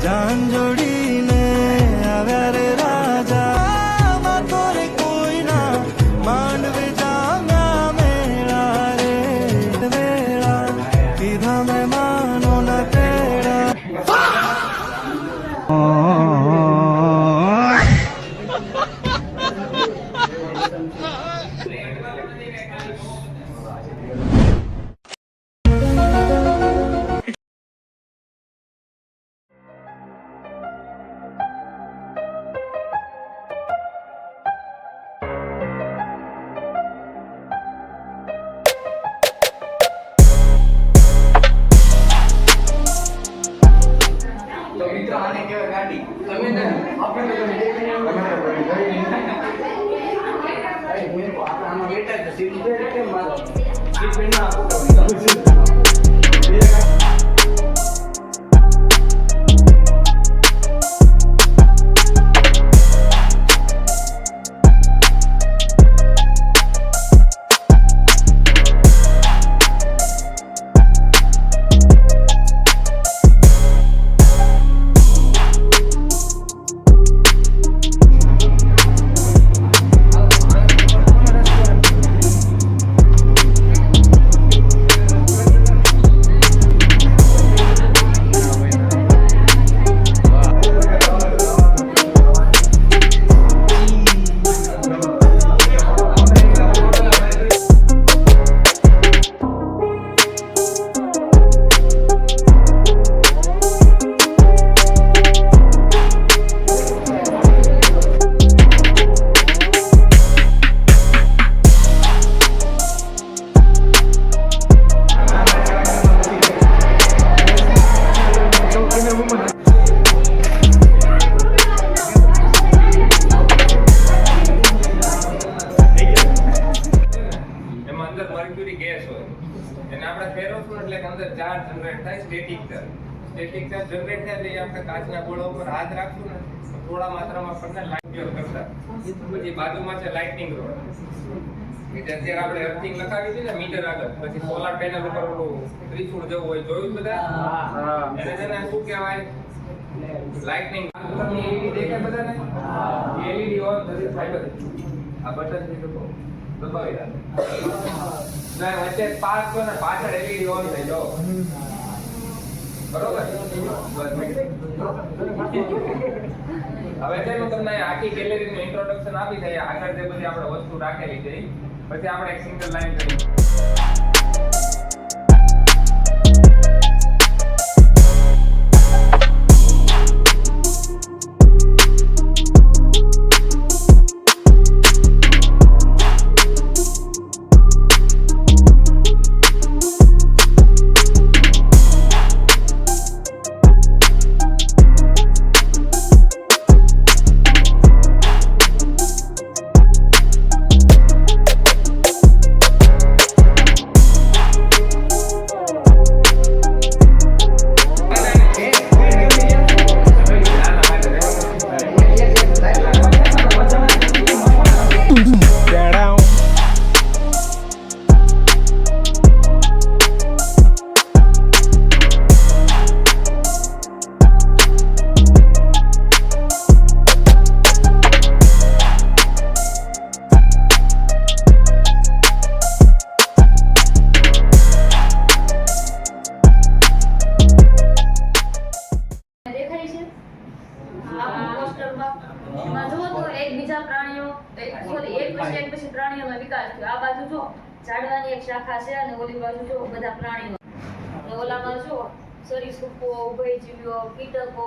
જાન જોડીને આવ્યા રે રાજા વાતો રે કોઈના માંડવે જામ્યા મેળા રે વેળા કીધા મહેમાનો ના તેડા કાચના ગોળા ઉપર હાથ રાખશું ને થોડા માત્રામાં આપણને લાઈટ કરતા પછી બાજુમાં છે લાઇટનિંગ રોડ અત્યારે આપણે અર્થિંગ લખાવી છે ને મીટર આગળ પછી સોલાર પેનલ ઉપર ઓલું ત્રિશુળ જેવું હોય જોયું બધા એને છે ને શું કહેવાય લાઇટનિંગ એલઈડી દેખાય બધાને એલઈડી ઓન થશે ફાઈબર આ બટન થી દબાવી રાખો ના વચ્ચે પાસ કરો ને પાછળ એલઈડી ઓન થઈ જાઓ બરોબર હવે છે તમને આખી ગેલેરીનું ઇન્ટ્રોડક્શન આપી દઈએ આગળ જે બધી આપણે વસ્તુ રાખેલી છે પછી આપણે એક સિંગલ લાઈન કરીએ ઝાડવાની એક શાખા છે અને ઓલી બાજુ જો બધા પ્રાણીઓ અને ઓલામાં જો સરીસૃપો ઉભયજીવીઓ કીટકો